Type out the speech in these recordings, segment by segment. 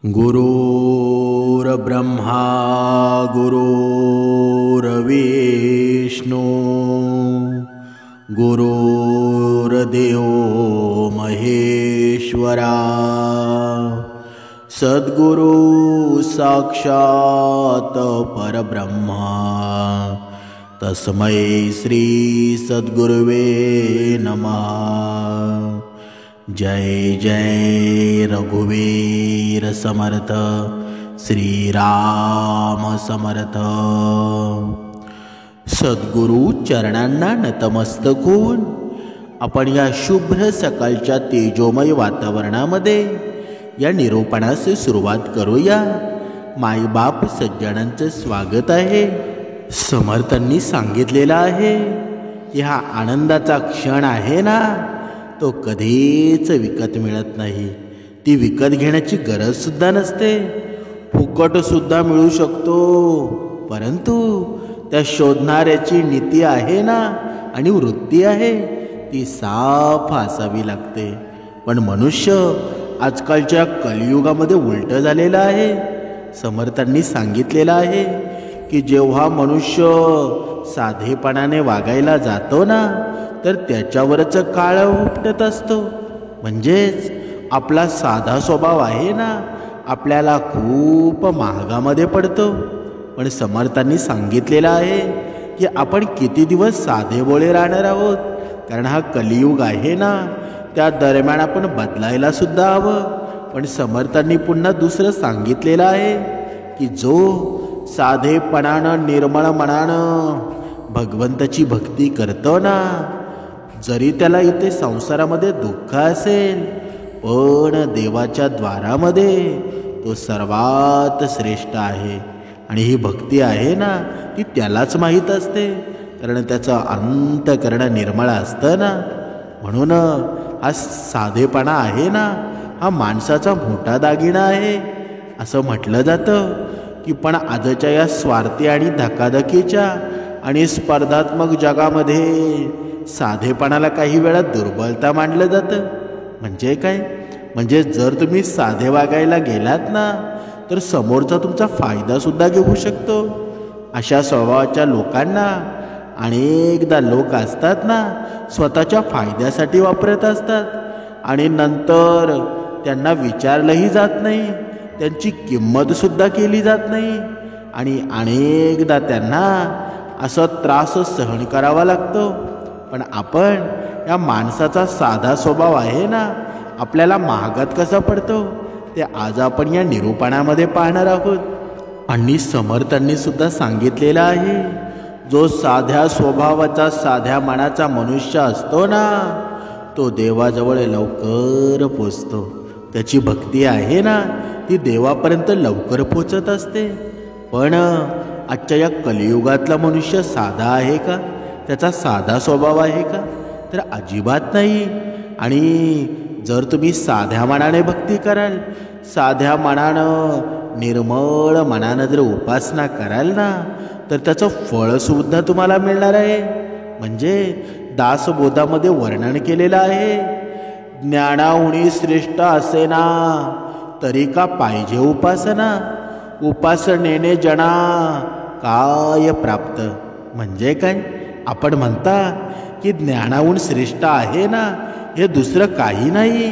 गुरुर्ब्रह्मा गुरुर्विष्णू गुरुर्देव महेश्वरा सद्गुरु साक्षात परब्रह्मा तस्मै श्री सद्गुरुवे नमः। जय जय रघुवीर समर्थ श्री राम समर्थ। सद्गुरु चरणांना नतमस्तक होऊन आपण या शुभ्र सकाळच्या तेजोमय वातावरणामध्ये या निरूपणास सुरुवात करूया। मायबाप सज्जनांचं स्वागत आहे। समर्थांनी सांगितलेलं आहे की हा आनंदाचा क्षण आहे ना, तो कधीच विकत मिळत नाही। ती विकत घेण्याची गरज सुद्धा नसते, फुकट सुद्धा मिळू शकतो, परंतु त्या शोधणाऱ्याची नीती आहे ना आणि वृत्ती आहे ती साफ असावी लागते। पण मनुष्य आजकालच्या कलियुगामध्ये उलट झालेला आहे। समर्थांनी सांगितलेलं आहे की जेव्हा मनुष्य साधेपणाने वागायला जातो ना, तर त्याच्यावरच काळ उपटत असतो। म्हणजेच आपला साधा स्वभाव आहे ना, आपल्याला खूप महागामध्ये पडतो। पण समर्थांनी सांगितलेलं आहे की आपण किती दिवस साधे बोळे राहणार आहोत, कारण हा कलियुग आहे ना, त्या दरम्यान आपण बदलायला सुद्धा हवं। पण समर्थांनी पुन्हा दुसरं सांगितलेलं आहे की जो साधेपणानं निर्मळ मनानं भगवंताची भक्ती करतो ना, जरी त्याला इथे संसारामध्ये दुःख असेल, पण देवाच्या द्वारामध्ये तो सर्वात श्रेष्ठ आहे। आणि ही भक्ती आहे ना, ती त्यालाच माहीत असते, कारण त्याचं अंतःकरण निर्मळ असतं ना। म्हणून हा साधेपणा आहे ना, हा माणसाचा मोठा दागिना आहे असं म्हटलं जातं की पण आजच्या या स्वार्थी आणि धकाधकीच्या आणि स्पर्धात्मक जगामध्ये साधेपणाला काही वेळा दुर्बलता मानलं जातं। म्हणजे काय? म्हणजे जर तुम्ही साधे वागायला गेलात ना, तर समोरचा तुमचा फायदा सुद्धा घेऊ शकतो। अशा स्वभावाच्या लोकांना अनेकदा लोक असतात ना, स्वतःच्या फायद्यासाठी वापरत असतात आणि नंतर त्यांना विचारलंही जात नाही, त्यांची किंमत सुद्धा केली जात नाही आणि अनेकदा त्यांना असं त्रास सहन करावा लागतो। पण आपण या माणसाचा साधा स्वभाव आहे ना, आपल्याला महागात कसा पडतो ते आज आपण या निरूपणामध्ये पाहणार आहोत। आणि समर्थांनी सुद्धा सांगितलेलं आहे, जो साध्या स्वभावाचा साध्या मनाचा मनुष्य असतो ना, तो देवाजवळ लवकर पोचतो। त्याची भक्ती आहे ना, ती देवापर्यंत लवकर पोचत असते। पण आजच्या या कलियुगातला मनुष्य साधा आहे का? त्याचा साधा स्वभाव आहे का? तर अजिबात नाही। आणि जर तुम्ही साध्या मनाने भक्ती कराल, साध्या मनानं निर्मळ मनानं जर उपासना कराल ना, तर त्याचं फळसुद्धा तुम्हाला मिळणार आहे। म्हणजे दासबोधामध्ये वर्णन केलेलं आहे, ज्ञानाहुनी श्रेष्ठ असे ना, तरी का पाहिजे उपासना, उपासनेने जना काय प्राप्त। म्हणजे काय? आपण म्हणता की ज्ञानाहून श्रेष्ठ आहे ना, हे दुसरं काही नाही,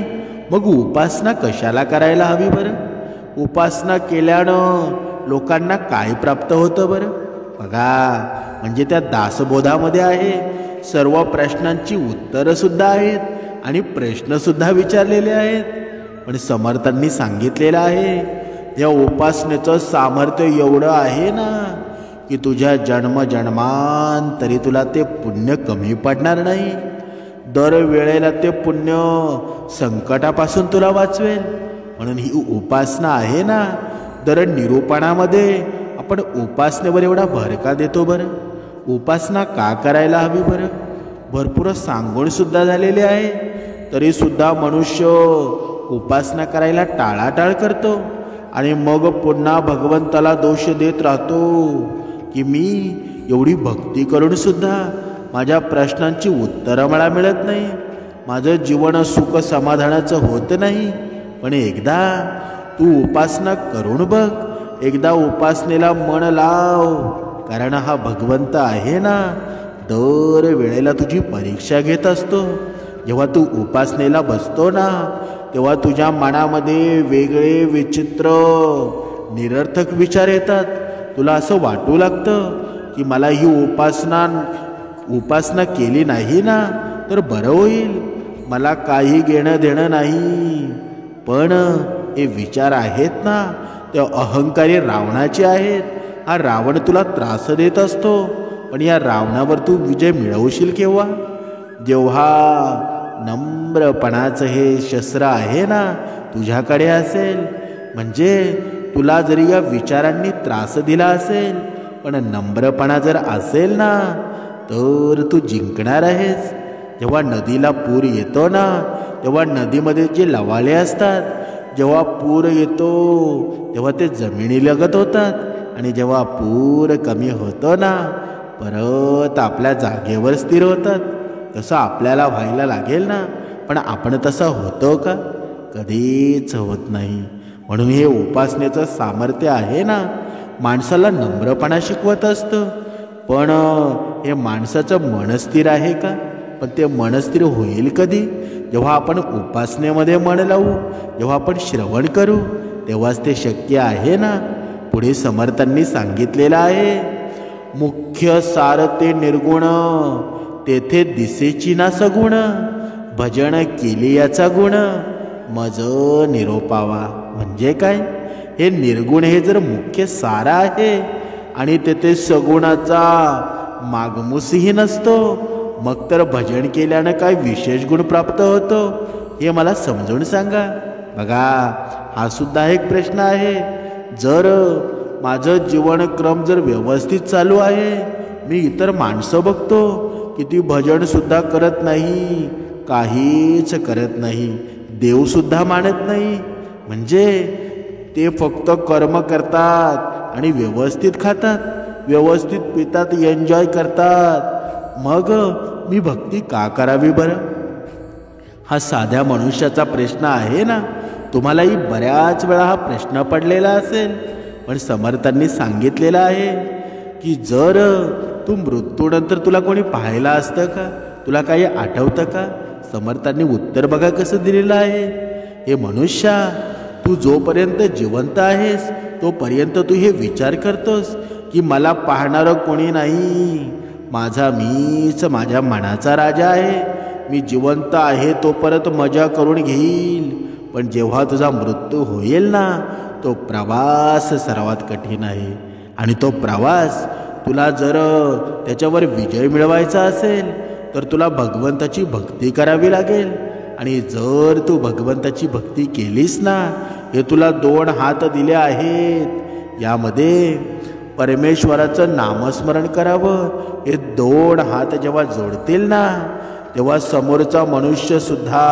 मग उपासना कशाला करायला हवी बरं? उपासना केल्यानं लोकांना काय प्राप्त होतं बरं? बघा, म्हणजे त्या दासबोधामध्ये आहे, सर्व प्रश्नांची उत्तरं सुद्धा आहेत आणि प्रश्नसुद्धा विचारलेले आहेत। पण समर्थांनी सांगितलेलं आहे, या उपासनेचं सामर्थ्य एवढं आहे ना की तुझ्या जन्मजन्मांतरी तुला ते पुण्य कमी पडणार नाही। दर वेळेला ते पुण्य संकटापासून तुला वाचवेल। म्हणून ही उपासना आहे ना, दर निरूपणामध्ये आपण उपासनेवर एवढा भर का देतो बरं? उपासना का करायला हवी बरं? भरपूर सांगून सुद्धा झालेले आहे, तरी सुद्धा मनुष्य उपासना करायला टाळाटाळ करतो आणि मग पुन्हा भगवंताला दोष देत राहतो की मी एवढी भक्ती करून सुद्धा माझ्या प्रश्नांची उत्तरं मला मिळत नाही, माझं जीवन सुख समाधानाचं होत नाही। पण एकदा तू उपासना करून बघ, एकदा उपासनेला मन लाव. कारण हा भगवंत आहे ना, दर वेळेला तुझी परीक्षा घेत असतो. जेव्हा तू उपासनेला बसतो ना, तेव्हा तुझ्या मनामध्ये वेगळे विचित्र निरर्थक विचार येतात. तुला असं वाटू लागतं की मला ही उपासना केली नाही ना तर बरं होईल, मला काही घेणं देणं नाही. पण हे विचार आहेत ना, ते अहंकारी रावणाचे आहेत. हा रावण तुला त्रास देत असतो, पण या रावणावर तू विजय मिळवशील केव्हा? जेव्हा नम्रपणाचं हे शस्त्र आहे ना तुझ्याकडे असेल. म्हणजे तुला जरी या विचारांनी त्रास दिला असेल, पण नम्रपणा जर असेल ना तर तू जिंकणार आहेस. जेव्हा नदीला पूर येतो ना, तेव्हा नदीमध्ये जे लवाळे असतात, जेव्हा पूर येतो तेव्हा ते जमिनीलगत होतात, आणि जेव्हा पूर कमी होतो ना परत आपल्या जागेवर स्थिर होतात. तसं आपल्याला व्हायला लागेल ना, पण आपण तसं होतो का? कधीच होत नाही. म्हणून हे उपासनेचं सामर्थ्य आहे ना, माणसाला नम्रपणा शिकवत असतं. पण हे माणसाचं मन स्थिर आहे का? पण ते मन स्थिर होईल कधी? जेव्हा आपण उपासनेमध्ये मन लावू, जेव्हा आपण श्रवण करू, तेव्हाच ते शक्य आहे ना. पुढे समर्थांनी सांगितलेलं आहे, मुख्य सार ते निर्गुण, तेथे दिसेची ना सगुण, भजन केली याचा गुण, मज निरोपावा. म्हणजे काय? हे निर्गुण हे जर मुख्य सारा आहे आणि तेथे सगुणाचा मागमूसही नसतो, मग तर भजन केल्यानं काय विशेष गुण प्राप्त होतो हे मला समजून सांगा. बघा, हा सुद्धा एक प्रश्न आहे. जर माझं जीवनक्रम जर व्यवस्थित चालू आहे, मी इतर माणसं बघतो किती भजन सुद्धा करत नाही, काहीच करत नाही, देवसुद्धा मानत नाही. म्हणजे ते फक्त कर्म करतात आणि व्यवस्थित खातात, व्यवस्थित पितात, एन्जॉय करतात. मग मी भक्ती का करावी बरं? हा साध्या मनुष्याचा प्रश्न आहे ना. तुम्हालाही बऱ्याच वेळा हा प्रश्न पडलेला असेल. पण समर्थांनी सांगितलेलं आहे की जर तू मृत्यूनंतर तुला कोणी पाहायला असतं का? तुला काही आठवतं का? समर्थांनी उत्तर बघा कसं दिलेलं आहे. हे मनुष्या, तू जोपर्यंत जिवंत आहेस तोपर्यंत तू हे विचार करतोस की मला पाहणारं कोणी नाही, माझा मीच माझ्या मनाचा राजा आहे, मी जिवंत आहे तोपर्यंत मजा करून घेईल. पण जेव्हा तुझा मृत्यू होईल ना, तो प्रवास सर्वात कठीण आहे. आणि तो प्रवास तुला जर त्याच्यावर विजय मिळवायचा असेल तर तुला भगवंताची भक्ती करावी लागेल. आणि जर तू भगवंताची भक्ती केलीस ना, हे तुला 2 हात दिले आहेत, यामध्ये परमेश्वराचं नामस्मरण करावं. हे 2 हात जेव्हा जोडतील ना, तेव्हा समोरचा मनुष्य सुद्धा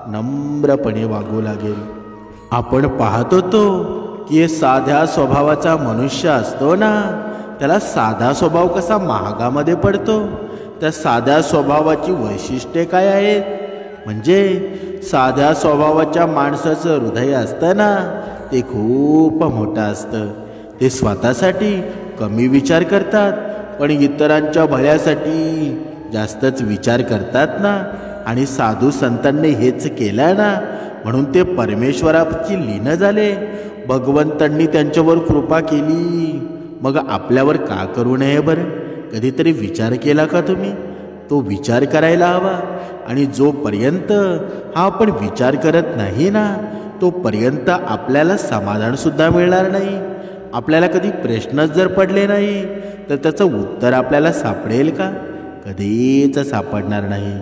नम्रपणे वागू लागेल. आपण पाहत होतो की हे साध्या स्वभावाचा मनुष्य असतो ना, त्याला साधा स्वभाव कसा महागामध्ये पडतो. त्या साध्या स्वभावाची वैशिष्ट्ये काय आहेत? म्हणजे साध्या स्वभावाच्या माणसाचं हृदय असतं ना, ते खूप मोठं असतं. ते स्वतःसाठी कमी विचार करतात, पण इतरांच्या भल्यासाठी जास्तच विचार करतात ना. आणि साधू संतांनी हेच केलं ना, म्हणून ते परमेश्वराची लीन झाले. भगवंतांनी त्यांच्यावर कृपा केली. मग आपल्यावर का करू नये बरं? कधीतरी विचार केला का तुम्ही? तो विचार करायला हवा. आणि जोपर्यंत हा आपण विचार करत नाही ना, तोपर्यंत आपल्याला समाधानसुद्धा मिळणार नाही. आपल्याला कधी प्रश्नच जर पडले नाही तर त्याचं उत्तर आपल्याला सापडेल का? कधीच सापडणार नाही.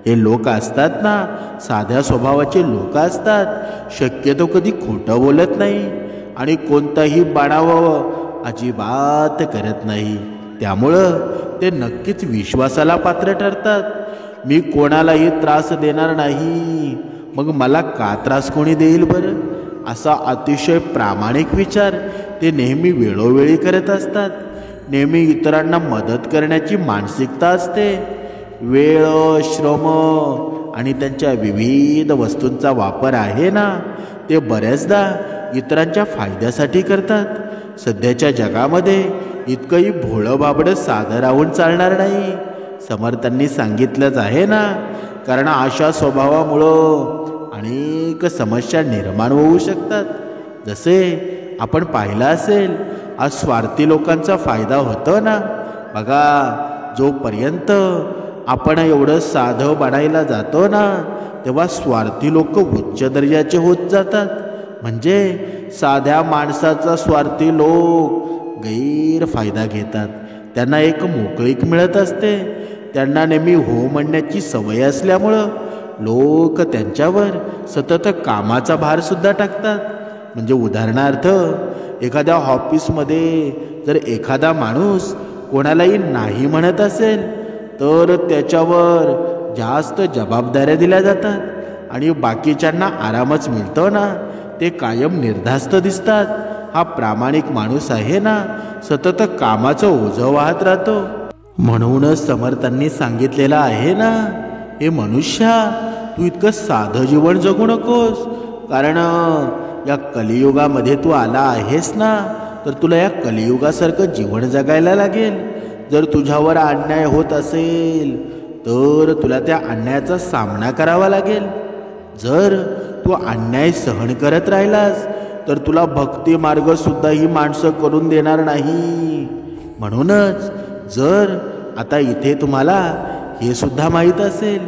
हे लोक असतात ना, साध्या स्वभावाचे लोक असतात, शक्यतो कधी खोटं बोलत नाही आणि कोणताही बनावं अजिबात करत नाही. त्यामुळं ते नक्कीच विश्वासाला पात्र ठरतात. मी कोणालाही त्रास देणार नाही, मग मला का त्रास कोणी देईल बरं? असा अतिशय प्रामाणिक विचार ते नेहमी वेळोवेळी करत असतात. नेहमी इतरांना मदत करण्याची मानसिकता असते. वेळ, श्रम आणि त्यांच्या विविध वस्तूंचा वापर आहे ना, ते बऱ्याचदा इतरांच्या फायद्यासाठी करतात। सध्याच्या जगामध्ये इतकंही भोळं बाबडं साधं राहून चालणार नाही। समर्थांनी सांगितलंच आहे ना, कारण अशा स्वभावामुळं अनेक समस्या निर्माण होऊ शकतात। जसे आपण पाहिलं असेल, आज स्वार्थी लोकांचा फायदा होतो ना। बघा, जोपर्यंत आपण एवढं साधं बनायला जातो ना, तेव्हा स्वार्थी लोक उच्च दर्जाचे होत जातात। म्हणजे साध्या माणसाचा स्वार्थी लोक गैरफायदा घेतात। त्यांना एक मोकळीक मिळत असते। त्यांना नेहमी हो म्हणण्याची सवय असल्यामुळं लोक त्यांच्यावर सतत कामाचा भारसुद्धा टाकतात। म्हणजे उदाहरणार्थ, एखाद्या ऑफिसमध्ये जर एखादा माणूस कोणालाही नाही म्हणत असेल, तर त्याच्यावर जास्त जबाबदाऱ्या दिल्या जातात आणि बाकीच्यांना आरामच मिळतो ना। ते कायम निर्धास्त दिसतात। हा प्रामाणिक माणूस आहे ना, सतत कामाचं ओझं वाहत राहतो। म्हणूनच समर्थांनी सांगितलेलं आहे ना, हे मनुष्या, तू इतकं साधं जीवन जगू नकोस। कारण या कलियुगामध्ये तू आला आहेस ना, तर तुला या कलियुगासारखं जीवन जगायला लागेल। जर तुझ्यावर अन्याय होत असेल, तर तुला त्या अन्यायाचा सामना करावा लागेल। जर तू अन्याय सहन करत राहिलास, तर तुला भक्ती मार्ग सुद्धा ही माणसं करून देणार नाही। म्हणूनच जर आता इथे तुम्हाला हे सुद्धा माहीत असेल,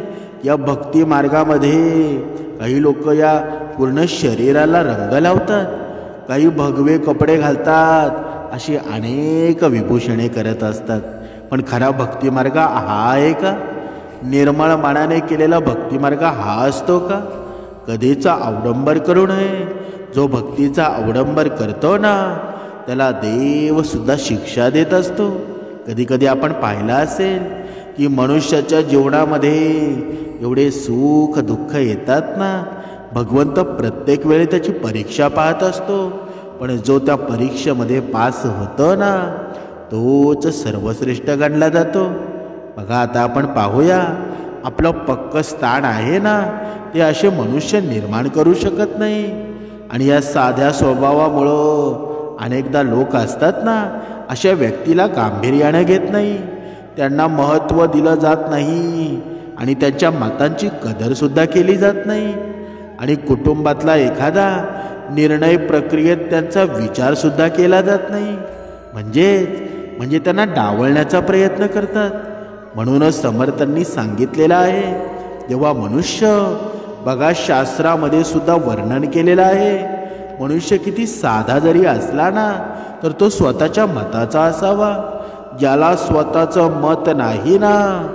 या भक्ती मार्गामध्ये काही लोक या पूर्ण शरीराला रंग लावतात, काही भगवे कपडे घालतात, अशी अनेक विभूषणे करत असतात। पण खरा भक्तिमार्ग हा आहे का? निर्मळ मनाने केलेला भक्तिमार्ग हा असतो का? कधीचा अवडंबर करू नये। जो भक्तीचा अवडंबर करतो ना, त्याला देव सुद्धा शिक्षा देत असतो। कधी कधी आपण पाहिलं असेल की मनुष्याच्या जीवनामध्ये एवढे सुख दुःख येतात ना, भगवंत प्रत्येक वेळी त्याची परीक्षा पाहत असतो। पण जो त्या परीक्षेमध्ये पास होतो ना, तोच सर्वश्रेष्ठ गणला जातो। बघा, आता आपण पाहूया, आपलं पक्क स्थान आहे ना, ते असे मनुष्य निर्माण करू शकत नाही। आणि या साध्या स्वभावामुळं अनेकदा लोक असतात ना, अशा व्यक्तीला गांभीर्याने घेत नाही, त्यांना महत्त्व दिलं जात नाही आणि त्यांच्या मतांची कदरसुद्धा केली जात नाही। आणि कुटुंबातला एखादा निर्णय प्रक्रियेत त्यांचा विचारसुद्धा केला जात नाही। म्हणजे त्यांना डावलण्याचा प्रयत्न करतात। म्हणूनच समर्थांनी सांगितलेलं आहे, जेव्हा मनुष्य, बघा शास्त्रामध्ये सुद्धा वर्णन केलेलं आहे, मनुष्य किती साधा जरी असला ना, तर तो स्वतःच्या मताचा असावा। ज्याला स्वतःचं मत नाही ना,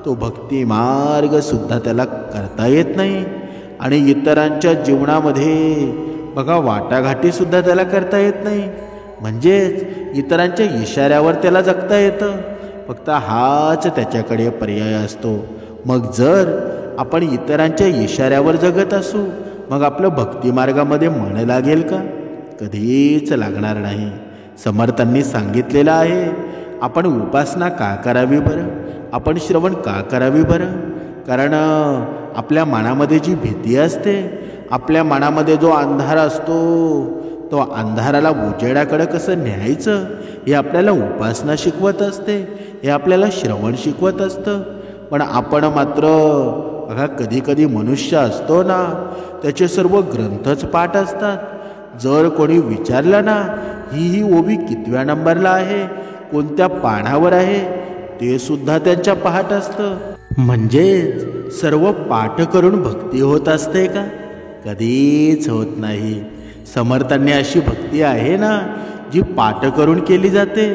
तो भक्ती मार्ग सुद्धा त्याला करता येत नाही। आणि इतरांच्या जीवनामध्ये बघा वाटाघाटी सुद्धा त्याला करता येत नाही। म्हणजेच इतरांच्या इशाऱ्यावर त्याला जगता येतं। फक्त हाच त्याच्याकडे पर्याय असतो। मग जर आपण इतरांच्या इशाऱ्यावर जगत असू, मग आपलं भक्तिमार्गामध्ये मन लागेल का? कधीच लागणार नाही। समर्थांनी सांगितलेलं आहे, आपण उपासना का करावी बरं? आपण श्रवण का करावी बरं? कारण आपल्या मनामध्ये जी भीती असते, आपल्या मनामध्ये जो अंधार असतो, तो अंधाराला उजेडाकडे कसं न्यायचं हे आपल्याला उपासना शिकवत असते, हे आपल्याला श्रवण शिकवत असतं। पण आपण मात्र बघा, कधी कधी मनुष्य असतो ना, त्याचे सर्व ग्रंथच पाठ असतात। जर कोणी विचारलं ना, ही ओवी कितव्या नंबरला आहे, कोणत्या पानावर आहे, ते सुद्धा त्यांच्या पाठ असतं। म्हणजे सर्व पाठ करून भक्ती होत असते का? कधीच होत नाही। समर्थांनी अशी भक्ती आहे ना, जी पाठ करून केली जाते,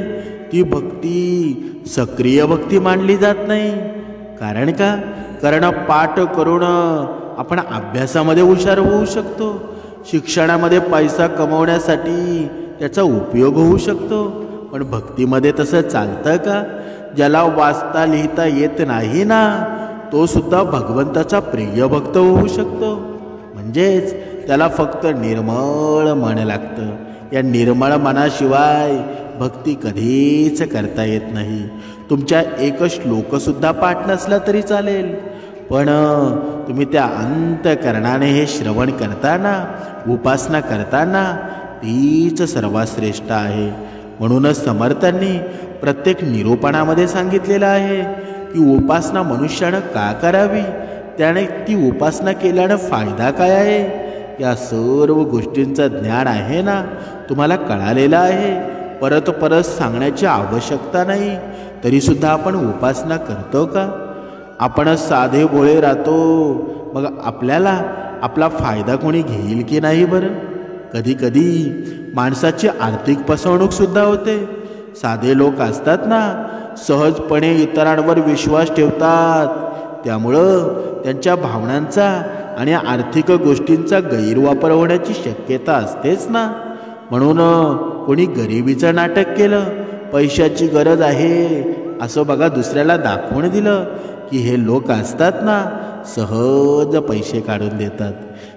ती भक्ती सक्रिय भक्ती मानली जात नाही। कारण का? कारण पाठ करून आपण अभ्यासामध्ये हुशार होऊ शकतो, शिक्षणामध्ये पैसा कमवण्यासाठी त्याचा उपयोग होऊ शकतो। पण भक्तीमध्ये तसं चालतं का? ज्याला वाचता लिहिता येत नाही ना, तो सुद्धा भगवंताचा प्रिय भक्त होऊ शकतो। म्हणजेच त्याला फक्त निर्मळ मन लागतं। या निर्मळ मनाशिवाय भक्ती कधीच करता येत नाही। तुमच्या एक श्लोकसुद्धा पाठ नसला तरी चालेल, पण तुम्ही त्या अंतकरणाने हे श्रवण करताना, उपासना करताना तीच सर्वात श्रेष्ठ आहे. म्हणूनच समर्थांनी प्रत्येक निरूपणामध्ये सांगितलेलं आहे की उपासना मनुष्यानं का करावी, त्याने ती उपासना केल्यानं फायदा काय आहे, या सर्व गोष्टींचं ज्ञान आहे ना, तुम्हाला कळालेलं आहे. परत परत सांगण्याची आवश्यकता नाही. तरीसुद्धा आपण उपासना करतो का? आपण साधे भोळे राहतो, मग आपल्याला आपला फायदा कोणी घेईल की नाही बरं? कधी कधी माणसाची आर्थिक फसवणूकसुद्धा होते. साधे लोक असतात ना, सहजपणे इतरांवर विश्वास ठेवतात. त्यामुळं त्यांच्या भावनांचा आणि आर्थिक गोष्टींचा गैरवापर होण्याची शक्यता असतेच ना. म्हणून कोणी गरिबीचं नाटक केलं, पैशाची गरज आहे असं बघा दुसऱ्याला दाखवून दिलं की हे लोक असतात ना, सहज पैसे काढून देतात.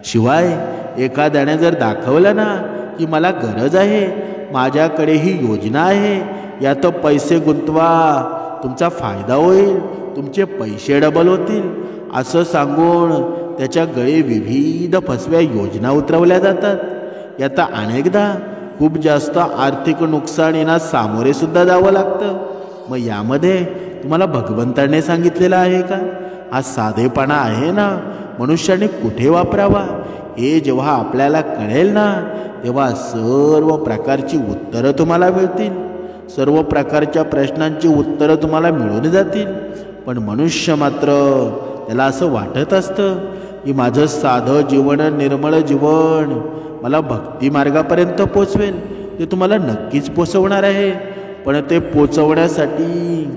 शिवाय एखाद्याने जर दाखवलं ना की मला गरज आहे, माझ्याकडे ही योजना आहे, यात पैसे गुंतवा, तुमचा फायदा होईल, तुमचे पैसे डबल होतील, असं सांगून त्याच्या गळे विविध फसव्या योजना उतरवल्या जातात. यात अनेकदा खूप जास्त आर्थिक नुकसान येण्यास सामोरे सुद्धा जावं लागतं. मग यामध्ये तुम्हाला भगवंताने सांगितलेलं आहे का? हा साधेपणा आहे ना, मनुष्याने कुठे वापरावा हे जेव्हा आपल्याला कळेल ना, तेव्हा सर्व प्रकारची उत्तरं तुम्हाला मिळतील. सर्व प्रकारच्या प्रश्नांची उत्तरं तुम्हाला मिळून जातील. पण मनुष्य मात्र त्याला असं वाटत असतं की माझं साधं जीवन, निर्मळ जीवन मला भक्ती मार्गापर्यंत पोचवेल. ते तुम्हाला नक्कीच पोचवणार आहे. पण ते पोचवण्यासाठी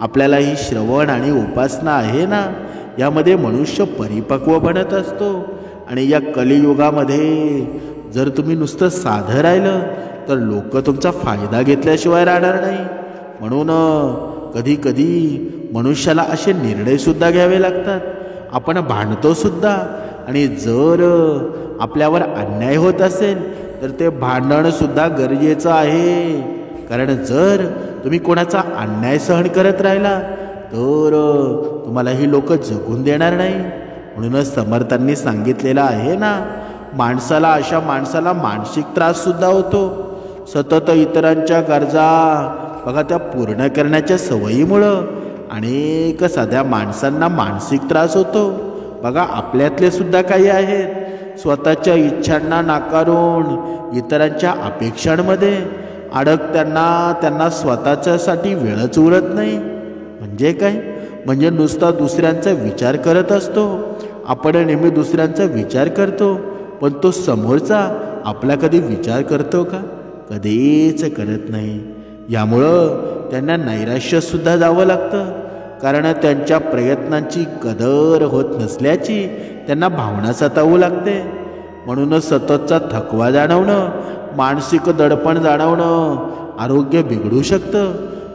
आपल्याला ही श्रवण आणि उपासना आहे ना, यामध्ये मनुष्य परिपक्व बनत असतो. आणि या कलियुगामध्ये जर तुम्ही नुसतं साधं राहिलं तर लोक तुमचा फायदा घेतल्याशिवाय राहणार नाही. म्हणून कधी कधी मनुष्याला असे निर्णयसुद्धा घ्यावे लागतात. आपण भांडतो सुद्धा, आणि जर आपल्यावर अन्याय होत असेल तर ते भांडणसुद्धा गरजेचं आहे. कारण जर तुम्ही कोणाचा अन्याय सहन करत राहिला तर तुम्हाला ही लोक जगून देणार नाही. म्हणूनच समर्थांनी सांगितलेलं आहे ना, अशा माणसाला मानसिक त्राससुद्धा होतो. सतत इतरांच्या गरजा बघा त्या पूर्ण करण्याच्या सवयीमुळं अनेक साध्या माणसांना मानसिक त्रास होतो. बघा आपल्यातले सुद्धा काही आहेत, स्वतःच्या इच्छांना नाकारून इतरांच्या अपेक्षांमध्ये त्यांना स्वतःच्यासाठी वेळच उरत नाही. म्हणजे काय? म्हणजे नुसता दुसऱ्यांचा विचार करत असतो. आपण नेहमी दुसऱ्यांचा विचार करतो, पण तो समोरचा आपला कधी विचार करतो का? कधीच करत नाही. यामुळं त्यांना नैराश्यसुद्धा जावं लागतं. कारण त्यांच्या प्रयत्नांची कदर होत नसल्याची त्यांना भावना सतावू लागते. म्हणूनच सततचा थकवा जाणवणं, मानसिक दडपण जाणवणं, आरोग्य बिघडू शकतं.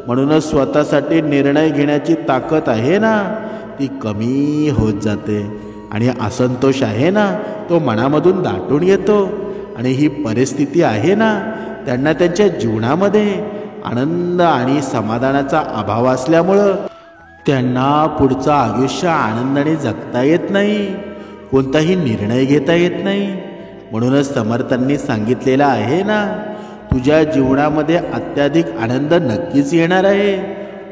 म्हणूनच स्वतःसाठी निर्णय घेण्याची ताकद आहे ना, ती कमी होत जाते. आणि असंतोष आहे ना, तो मनामधून दाटून येतो. आणि ही परिस्थिती आहे ना, त्यांना त्यांच्या जीवनामध्ये आनंद आणि समाधानाचा अभाव असल्यामुळं त्यांना पुढचं आयुष्य आनंदाने जगता येत नाही, कोणताही निर्णय घेता येत नाही. म्हणूनच समर्थांनी सांगितलेलं आहे ना, तुझ्या जीवनामध्ये अत्याधिक आनंद नक्कीच येणार आहे,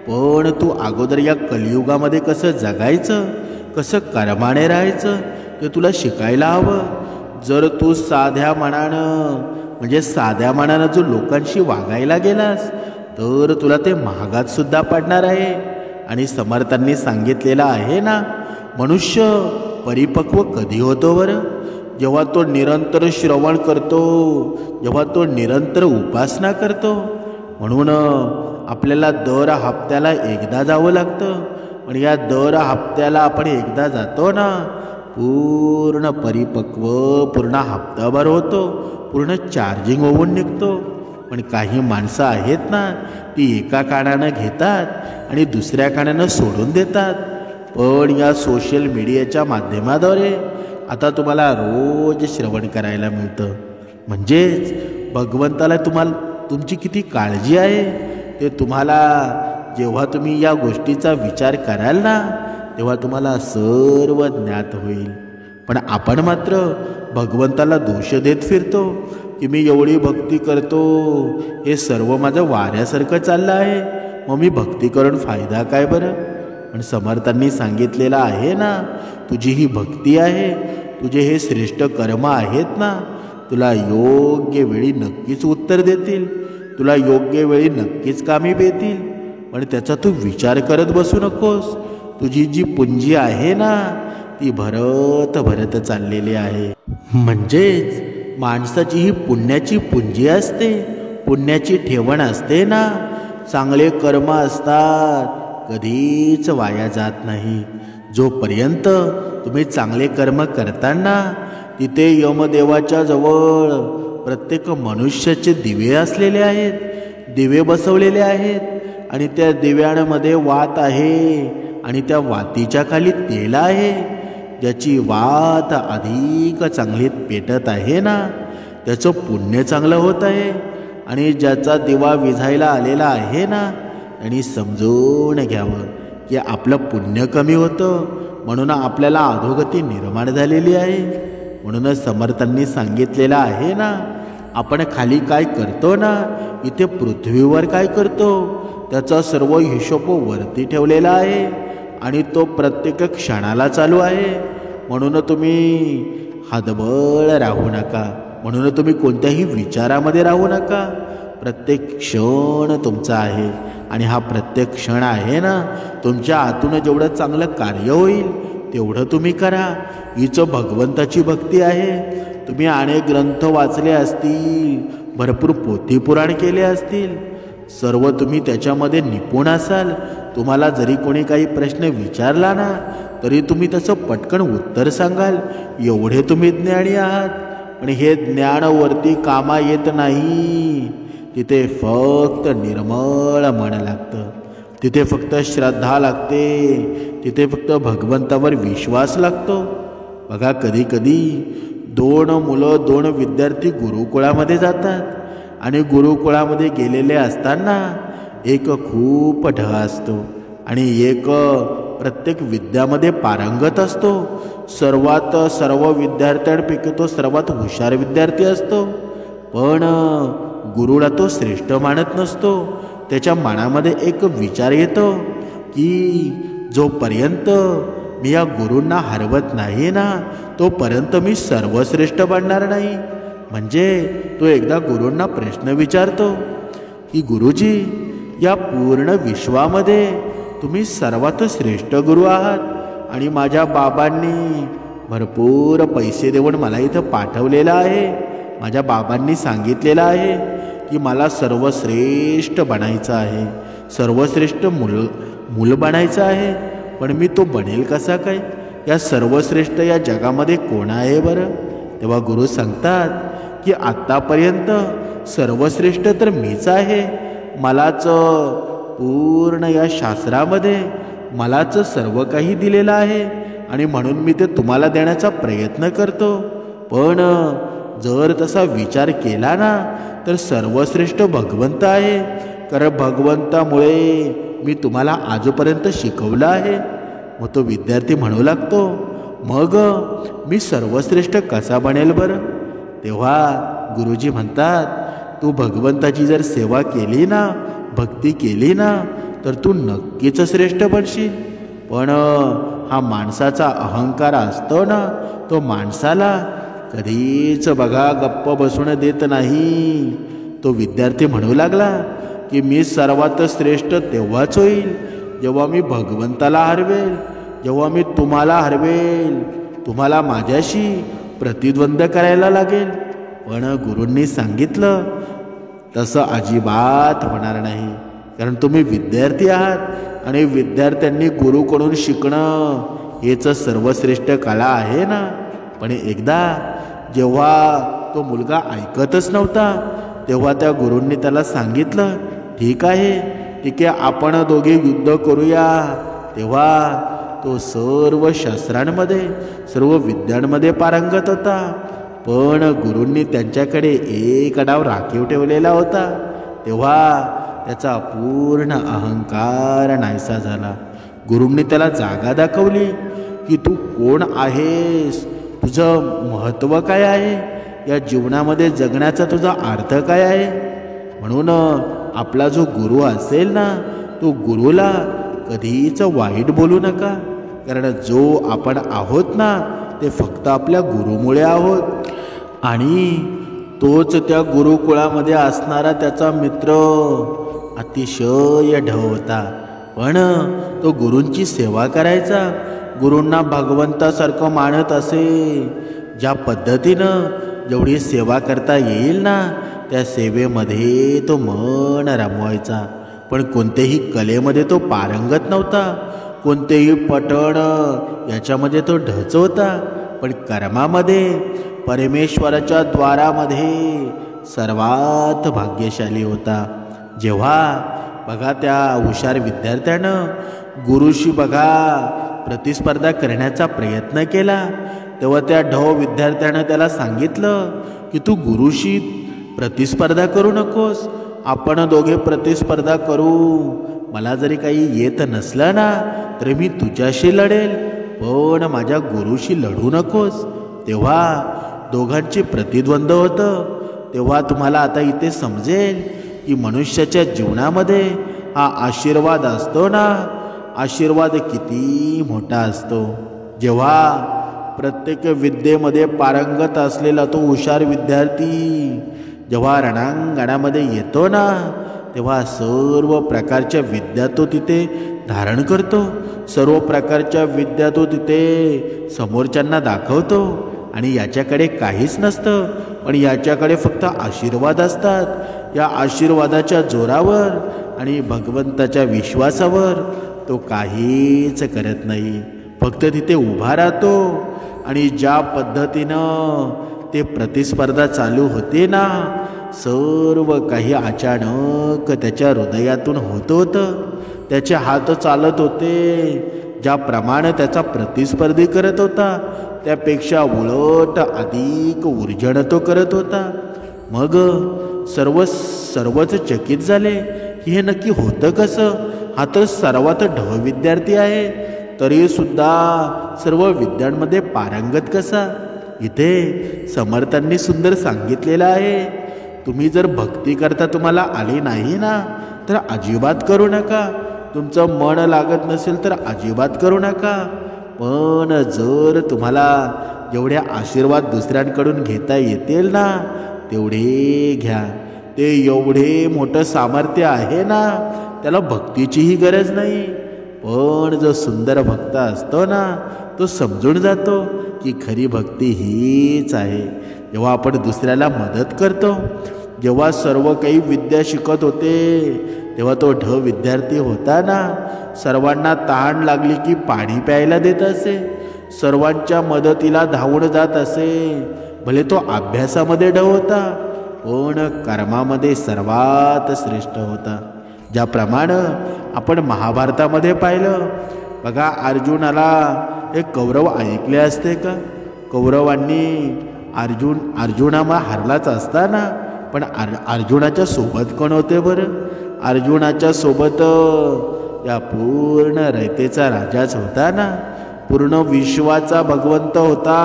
पण तू अगोदर या कलियुगामध्ये कसं जगायचं, कसं कर्माने राहायचं ते तुला शिकायला हवं. जर तू साध्या मनानं जो लोकांशी वागायला गेलास तर तुला ते महागात सुद्धा पडणार आहे. आणि समर्थांनी सांगितलेलं आहे ना, मनुष्य परिपक्व कधी होतो बरं? जेव्हा तो निरंतर श्रवण करतो, जेव्हा तो निरंतर उपासना करतो. म्हणून आपल्याला दर हप्त्याला एकदा जावं लागतं. आणि या दर हप्त्याला आपण एकदा जातो ना, पूर्ण परिपक्व, पूर्ण हप्ताभर होतो, पूर्ण चार्जिंग होऊन निघतो. पण काही माणसं आहेत ना, ती एका कानानं घेतात आणि दुसऱ्या कानानं सोडून देतात. पण या सोशल मीडियाच्या माध्यमाद्वारे आता तुम्हाला रोज श्रवण करायला मिळतं. म्हणजेच भगवंताला तुमची किती काळजी आहे ते तुम्हाला जेव्हा तुम्ही या गोष्टीचा विचार कराल ना, तेव्हा तुम्हाला सर्व ज्ञात होईल. पण आपण मात्र भगवंताला दोष देत फिरतो की मी एवढी भक्ती करतो, हे सर्व माझं वाऱ्यासारखं चाललं आहे, मग मी भक्ती करून फायदा काय बरं. पण समर्थांनी सांगितलेलं आहे ना, तुझी ही भक्ती आहे, तुझे हे श्रेष्ठ कर्म आहेत ना, तुला योग्य वेळी नक्कीच उत्तर देतील, तुला योग्य वेळी नक्कीच कामी येतील. पण त्याचा तू विचार करत बसू नकोस. तुझी जी पुंजी आहे ना, ती भरत भरत चाललेली आहे. म्हणजेच माणसाची ही पुण्याची पुंजी असते, पुण्याची ठेवण असते ना, चांगले कर्म असतात, कधीच वाया जात नाही. जोपर्यंत तुम्ही चांगले कर्म करताना तिथे यमदेवाच्या जवळ प्रत्येक मनुष्याचे दिवे असलेले आहेत, दिवे बसवलेले आहेत, आणि त्या दिव्यांमध्ये वात आहे, आणि त्या वातीच्या खाली तेल आहे. ज्याची वात अधिक चांगली पेटत आहे ना, त्याचं पुण्य चांगलं होत आहे. आणि ज्याचा दिवा विझायला आलेला आहे ना, आणि समजून घ्यावं की आपलं पुण्य कमी होतं, म्हणून आपल्याला अधोगती निर्माण झालेली आहे. म्हणूनच समर्थांनी सांगितलेलं आहे ना, आपण खाली काय करतो ना, इथे पृथ्वीवर काय करतो, त्याचा सर्व हिशोब वरती ठेवलेला आहे, आणि तो प्रत्येक क्षणाला चालू आहे. म्हणून तुम्ही हतबल राहू नका, म्हणून तुम्ही कोणत्याही विचारामध्ये राहू नका. प्रत्येक क्षण तुमचा आहे, आणि हा प्रत्येक क्षण आहे ना, तुमच्या आतून जेवढं चांगलं कार्य होईल तेवढं तुम्ही करा. हीच भगवंताची भक्ती आहे. तुम्ही अनेक ग्रंथ वाचले असतील, भरपूर पोथी पुराण केले असतील, सर्व तुम्ही त्याच्यामध्ये निपुण असाल. तुम्हाला जरी कोणी काही प्रश्न विचारला ना, तरी तुम्ही त्याचं पटकन उत्तर सांगाल, एवढे तुम्ही ज्ञानी आहात. पण हे ज्ञान वरती कामा येत नाही. तिथे फक्त निर्मळ मन लागतं, तिथे फक्त श्रद्धा लागते, तिथे फक्त भगवंतावर विश्वास लागतो. बघा, कधी कधी दोन विद्यार्थी गुरुकुळामध्ये जातात, आणि गुरुकुळामध्ये गेलेले असताना एक खूप ढ असतो, आणि एक प्रत्येक विद्यामध्ये पारंगत असतो. सर्व विद्यार्थ्यांपैकी तो सर्वात हुशार विद्यार्थी असतो. पण गुरुला तो श्रेष्ठ मानत नसतो. त्याच्या मनामध्ये एक विचार येतो की जोपर्यंत मी या गुरूंना हरवत नाही ना, तोपर्यंत मी सर्वश्रेष्ठ बनणार नाही. म्हणजे तो एकदा गुरूंना प्रश्न विचारतो की गुरुजी, या पूर्ण विश्वामध्ये तुम्ही सर्वात श्रेष्ठ गुरु आहात, आणि माझ्या बाबांनी भरपूर पैसे देऊन मला इथं पाठवलेलं आहे. माझ्या बाबांनी सांगितलेलं आहे की मला सर्वश्रेष्ठ बनायचं आहे, सर्वश्रेष्ठ मूल बनायचं आहे. पण मी तो बनेल कसा काय? या सर्वश्रेष्ठ या जगामध्ये कोण आहे बरं? तेव्हा गुरु सांगतात की आत्तापर्यंत सर्वश्रेष्ठ तर मीच आहे. मलाच पूर्ण या शास्त्रामध्ये मलाच सर्व काही दिलेलं आहे, आणि म्हणून मी ते तुम्हाला देण्याचा प्रयत्न करतो. पण जर तसा विचार केला ना, तर सर्वश्रेष्ठ भगवंत आहे. कारण भगवंतामुळे मी तुम्हाला आजपर्यंत शिकवलं आहे. मग तो विद्यार्थी म्हणू लागतो, मग मी सर्वश्रेष्ठ कसा बनेल बरं? तेव्हा गुरुजी म्हणतात, तू भगवंताची जर सेवा केली ना, भक्ती केली ना, तर तू नक्कीच श्रेष्ठ बनशील. पण हा माणसाचा अहंकार असतो ना, तो माणसाला कधीच बघा गप्प बसून देत नाही. तो विद्यार्थी म्हणू लागला की मी सर्वात श्रेष्ठ तेव्हाच होईल जेव्हा मी भगवंताला हरवेल, जेव्हा मी तुम्हाला हरवेल, तुम्हाला माझ्याशी प्रतिद्वंद करायला लागेल. पण गुरूंनी सांगितलं तसं अजिबात होणार नाही. कारण तुम्ही विद्यार्थी आहात, आणि विद्यार्थ्यांनी गुरुकडून शिकणं हेच सर्वश्रेष्ठ कला आहे ना. पण एकदा जेव्हा तो मुलगा ऐकतच नव्हता, तेव्हा त्या गुरूंनी त्याला सांगितलं, ठीक आहे, आपण दोघे युद्ध करूया. तेव्हा तो सर्व शस्त्रांमध्ये, सर्व विद्यांमध्ये पारंगत होता. पण गुरूंनी त्यांच्याकडे एक डाव राखीव ठेवलेला होता. तेव्हा त्याचा पूर्ण अहंकार नाहीसा झाला. गुरूंनी त्याला जागा दाखवली की तू कोण आहेस, तुझं महत्त्व काय आहे, या जीवनामध्ये जगण्याचा तुझा अर्थ काय आहे. म्हणून आपला जो गुरु असेल ना, तो गुरुला कधीच वाईट बोलू नका. कारण जो आपण आहोत ना, ते फक्त आपल्या गुरुमुळे आहोत. आणि तोच त्या गुरुकुळामध्ये असणारा त्याचा मित्र अतिशय ढ होता. पण तो गुरूंची सेवा करायचा, गुरूंना भगवंतासारखं मानत असे. ज्या पद्धतीनं जेवढी सेवा करता येईल ना, त्या सेवेमध्ये तो मन रमवायचा. पण कोणत्याही कलेमध्ये तो पारंगत नव्हता, कोणतेही पठण याच्यामध्ये तो ढच होता. पण कर्मामध्ये परमेश्वराच्या द्वारामध्ये सर्वात भाग्यशाली होता. जेव्हा बघा त्या हुशार विद्यार्थ्यानं गुरुशी बघा प्रतिस्पर्धा करण्याचा प्रयत्न केला, तेव्हा त्या ढ विद्यार्थ्यानं त्याला सांगितलं की तू गुरुशी प्रतिस्पर्धा करू नकोस, आपण दोघे प्रतिस्पर्धा करू. मला जरी काही येत नसलं ना, तरी मी तुझ्याशी लढेल, पण माझ्या गुरुशी लढू नकोस. तेव्हा दोघांचे प्रतिद्वंद्व होतं. तेव्हा तुम्हाला आता इथे समजेल की मनुष्याच्या जीवनामध्ये हा आशीर्वाद असतो ना, आशीर्वाद किती मोठा असतो. जेव्हा प्रत्येक विद्येमध्ये पारंगत असलेला तो हुशार विद्यार्थी जेव्हा रणांगणामध्ये येतो ना, तेव्हा सर्व प्रकारच्या विद्या तो तिथे धारण करतो, सर्व प्रकारच्या विद्या तो तिथे समोरच्यांना दाखवतो. आणि याच्याकडे काहीच नसतं, पण याच्याकडे फक्त आशीर्वाद असतात. या आशीर्वादाच्या जोरावर आणि भगवंताच्या विश्वासावर तो काहीच करत नाही, फक्त तिथे उभा राहतो. आणि ज्या पद्धतीनं ते प्रतिस्पर्धा चालू होते ना, सर्व काही अचानक त्याच्या हृदयातून होत होतं. त्याचे हात चालत होते, ज्याप्रमाणे त्याचा प्रतिस्पर्धी करत होता त्यापेक्षा उलट अधिक ऊर्जेने तो करत होता. मग सर्वच चकित झाले की हे नक्की होतं कसं. हा तर सर्वात ढ विद्यार्थी आहे, तरी सुद्धा सर्व विद्यांमध्ये पारंगत कसा. इथे समर्थांनी सुंदर सांगितलेलं आहे, तुम्ही जर भक्ती करता तुम्हाला आली नाही ना, तर अजिबात करू नका. तुमचं मन लागत नसेल तर अजिबात करू नका. पण जर तुम्हाला जेवढे आशीर्वाद दुसऱ्यांकडून घेता येतील ना, तेवढे घ्या. ते एवढे मोठं सामर्थ्य आहे ना, त्याला भक्तीचीही गरज नाही. पण जो सुंदर भक्त असतो ना, तो समजून जातो की खरी भक्ती हीच आहे. जेव्हा आपण दुसऱ्याला मदत करतो, जेव्हा सर्व काही विद्या शिकत होते, तेव्हा तो ढ विद्यार्थी होता ना, सर्वांना तहान लागली की पाणी प्यायला देत असे, सर्वांच्या मदतीला धावून जात असे. भले तो अभ्यासामध्ये ढ होता, पण कर्मामध्ये सर्वात श्रेष्ठ होता. ज्याप्रमाणे आपण महाभारतामध्ये पाहिलं बघा, अर्जुनाला हे कौरव ऐकले असते का. कौरवांनी अर्जुनामा हरलाच असताना, पण अर्जुनाच्या सोबत कोण होते बरं. अर्जुनाच्या सोबत या पूर्ण रयतेचा राजाच होता ना, पूर्ण विश्वाचा भगवंत होता.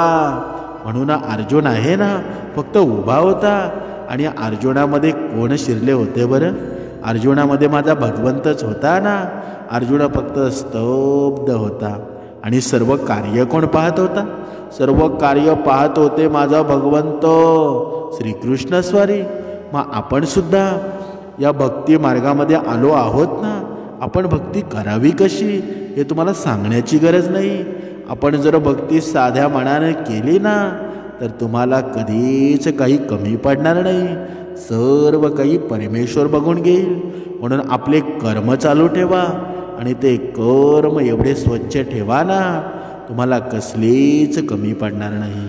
म्हणून अर्जुन आहे ना, फक्त उभा होता. आणि अर्जुनामध्ये कोण शिरले होते बरं. अर्जुनामध्ये माझा भगवंतच होता ना. अर्जुन फक्त स्तब्ध होता. आणि सर्व कार्य कोण पाहत होता. सर्व कार्य पाहत होते माझा भगवंत श्रीकृष्णस्वारी. मग आपण सुद्धा या भक्ती मार्गामध्ये आलो आहोत ना. आपण भक्ती करावी कशी हे तुम्हाला सांगण्याची गरज नाही. आपण जर भक्ती साध्या मनाने केली ना, तर तुम्हाला कधीच काही कमी पडणार नाही. सर्व काही परमेश्वर बघून घेईल. म्हणून आपले कर्म चालू ठेवा आणि ते कर्म एवढे स्वच्छ ठेवा ना, तुम्हाला कसलीच कमी पडणार नाही.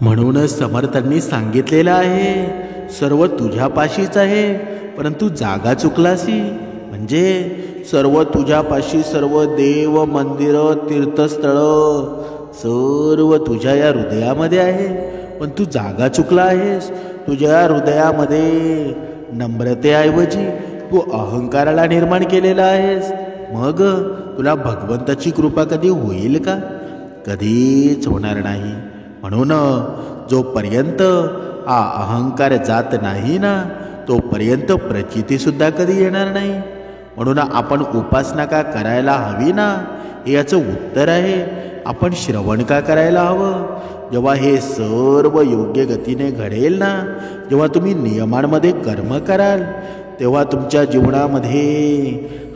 म्हणूनच समर्थांनी सांगितलेलं आहे, सर्व तुझ्यापाशीच आहे, परंतु जागा चुकलासी. म्हणजे सर्व तुझ्यापाशी, सर्व देव मंदिरं तीर्थस्थळं सर्व तुझ्या या हृदयामध्ये आहे, पण तू जागा चुकला आहेस. तुझ्या हृदयामध्ये नम्रतेऐवजी तू अहंकाराला निर्माण केलेला आहेस. मग तुला भगवंताची कृपा कधी होईल का? कधीच होणार नाही. म्हणून जोपर्यंत हा अहंकार जात नाही ना, तोपर्यंत प्रचितीसुद्धा कधी येणार नाही. म्हणून आपण उपासना का करायला हवी ना, हे याचं उत्तर आहे. आपण श्रवण का करायला हवं? जेव्हा हे सर्व योग्य गतीने घडेल ना, जेव्हा तुम्ही नियमांमध्ये कर्म कराल, तेव्हा तुमच्या जीवनामध्ये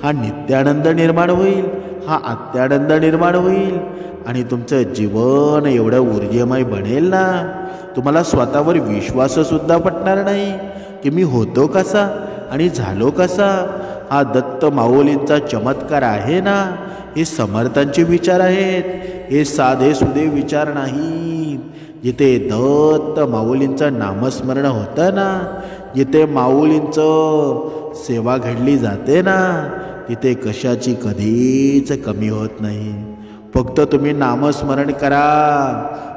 हा नित्यानंद निर्माण होईल, हा आत्यानंद निर्माण होईल आणि तुमचं जीवन एवढं ऊर्जेमय बनेल ना, तुम्हाला स्वतःवर विश्वाससुद्धा पटणार नाही की मी होतो कसा आणि झालो कसा. हा दत्त माऊलींचा चमत्कार आहे ना, हे समर्थांचे विचार आहेत, हे साधे सुधे विचार नाहीत. जिथे दत्त माऊलींचं नामस्मरण होतं ना, जिथे माऊलींचं सेवा घडली जाते ना, तिथे कशाची कधीच कमी होत नाही. फक्त तुम्ही नामस्मरण करा,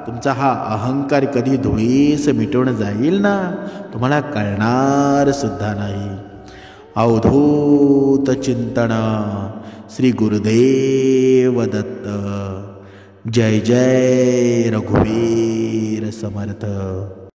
तुमचा हा अहंकार कधी धुळीस मिटून जाईल ना, तुम्हाला कळणार सुद्धा नाही. अवधूत चिंतन. श्री गुरुदेव दत्त. जय जय रघुवीर समर्थ.